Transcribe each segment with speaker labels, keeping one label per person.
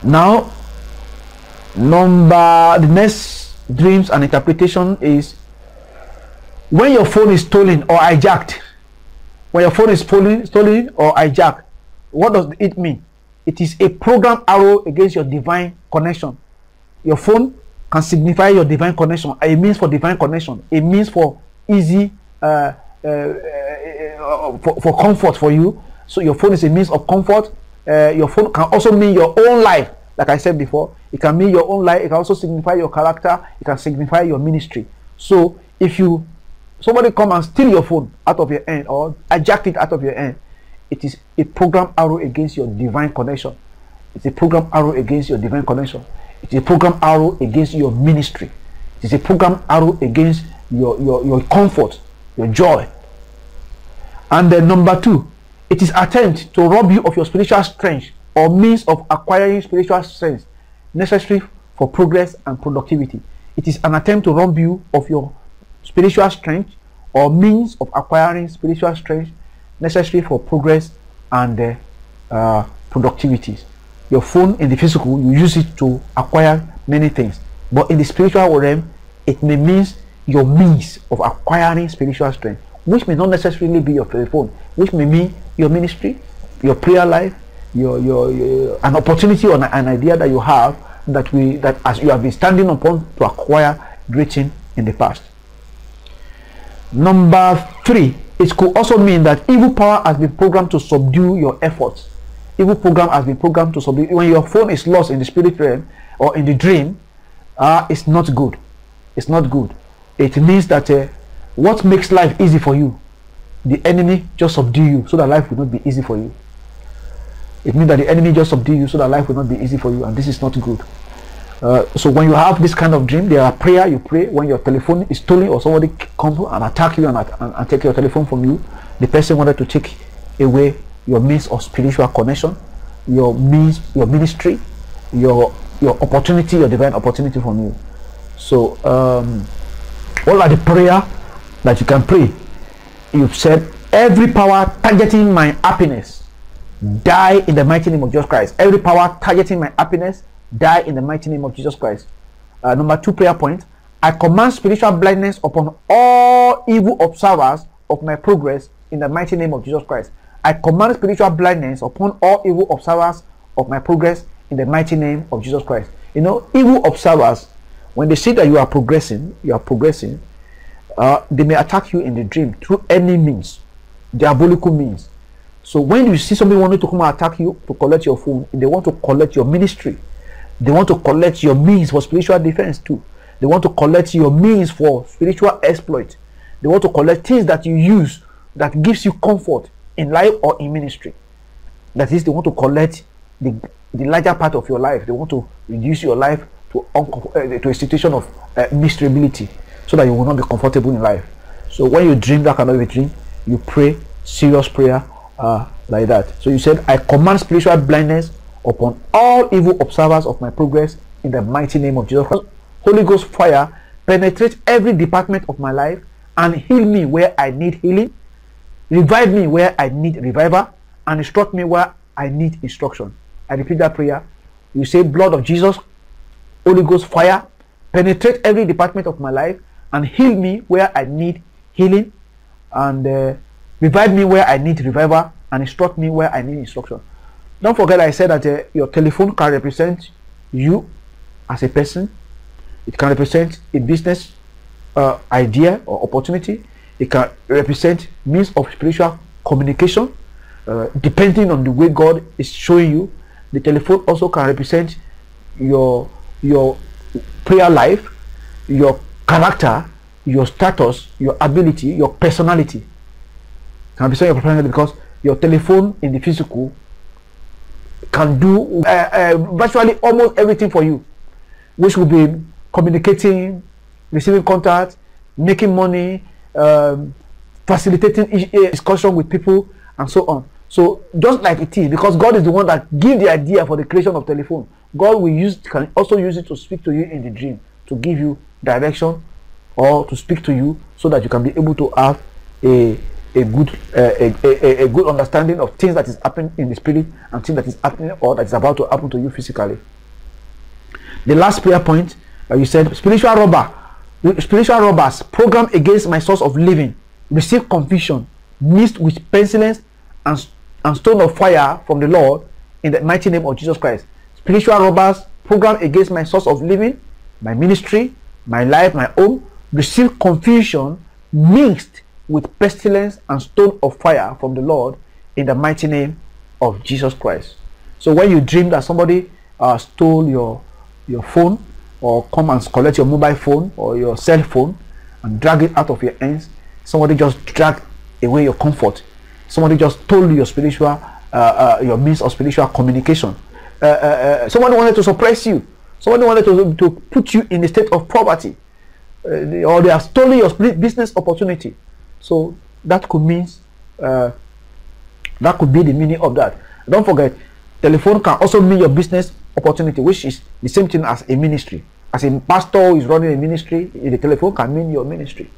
Speaker 1: Now, the next dreams and interpretation is when your phone is stolen or hijacked. When your phone is stolen or hijacked, what does it mean? It is a program arrow against your divine connection. Your phone can signify your divine connection. It means for divine connection. It means for easy, for comfort for you. So your phone is a means of comfort. Your phone can also mean your own life. Like I said before, it can mean your own life. It can also signify your character. It can signify your ministry. So if somebody come and steal your phone out of your hand or hijack it out of your hand, it is a program arrow against your divine connection. It's a program arrow against your divine connection. It's a program arrow against your ministry. It's a program arrow against your comfort, your joy. And then number 2, it is attempt to rob you of your spiritual strength or means of acquiring spiritual strength necessary for progress and productivity. It is an attempt to rob you of your spiritual strength or means of acquiring spiritual strength necessary for progress and productivity. Your phone in the physical, you use it to acquire many things, but in the spiritual realm, it may mean your means of acquiring spiritual strength, which may not necessarily be your telephone, which may mean your ministry, your prayer life, your an opportunity or an idea that you have that as you have been standing upon to acquire great things in the past. Number 3, it could also mean that evil power has been programmed to subdue your efforts. Evil program has been programmed to subdue. When your phone is lost in the spirit realm or in the dream, it's not good. It's not good. It means that what makes life easy for you, the enemy just subdue you so that life will not be easy for you. It means that the enemy just subdue you so that life will not be easy for you, and this is not good. So when you have this kind of dream, there are prayer you pray when your telephone is stolen or somebody comes and attack you and take your telephone from you. The person wanted to take away your means of spiritual connection, your ministry, your opportunity, your divine opportunity from you. So what are the prayer that you can pray? You've said, every power targeting my happiness, die in the mighty name of Jesus Christ. Every power targeting my happiness, die in the mighty name of Jesus Christ. Number 2 prayer point, I command spiritual blindness upon all evil observers of my progress in the mighty name of Jesus Christ. I command spiritual blindness upon all evil observers of my progress in the mighty name of Jesus Christ. You know, evil observers, when they see that you are progressing, they may attack you in the dream through any means, diabolical means. So when you see somebody wanting to come and attack you to collect your phone, they want to collect your ministry. They want to collect your means for spiritual defense too. They want to collect your means for spiritual exploit. They want to collect things that you use that gives you comfort in life or in ministry. That is, they want to collect the larger part of your life. They want to reduce your life to a situation of miserability, so that you will not be comfortable in life. So when you dream that kind of a dream, you pray serious prayer like that. So you said, I command spiritual blindness upon all evil observers of my progress in the mighty name of Jesus Christ. Holy Ghost fire penetrate every department of my life and heal me where I need healing, revive me where I need revival, and instruct me where I need instruction. I repeat that prayer. You say, blood of Jesus, Holy Ghost fire, penetrate every department of my life and heal me where I need healing, and revive me where I need revival, and instruct me where I need instruction. Don't forget I said that your telephone can represent you as a person. It can represent a business idea or opportunity. It can represent means of spiritual communication, depending on the way God is showing you. The telephone also can represent your prayer life, your character, your status, your ability, your personality. It can represent your personality, because your telephone in the physical can do virtually almost everything for you, which will be communicating, receiving contact, making money, facilitating discussion with people, and so on. So just like it is, because God is the one that gives the idea for the creation of telephone, God can also use it to speak to you in the dream, to give you direction, or to speak to you so that you can be able to have a good understanding of things that is happening in the spirit and things that is happening or that is about to happen to you physically. The last prayer point, you said, spiritual robbers program against my source of living receive confusion mixed with pestilence and stone of fire from the Lord in the mighty name of Jesus Christ. Spiritual robbers program against my source of living, my ministry, my life, my home, receive confusion mixed with pestilence and stone of fire from the Lord in the mighty name of Jesus Christ. So when you dream that somebody stole your phone, or come and collect your mobile phone or your cell phone and drag it out of your hands, somebody just dragged away your comfort, somebody just stole your spiritual your means of spiritual communication, somebody wanted to suppress you, somebody wanted to put you in a state of poverty, or they have stolen your business opportunity. So that could mean that could be the meaning of that. Don't forget, telephone can also mean your business opportunity, which is the same thing as a ministry. As a pastor who is running a ministry, the telephone can mean your ministry.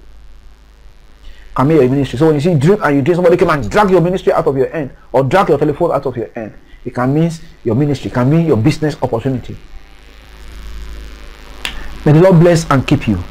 Speaker 1: Can mean your ministry. So when you see dream and you dream somebody came and drag your ministry out of your hand, or drag your telephone out of your hand, it can mean your ministry, it can mean your business opportunity. May the Lord bless and keep you.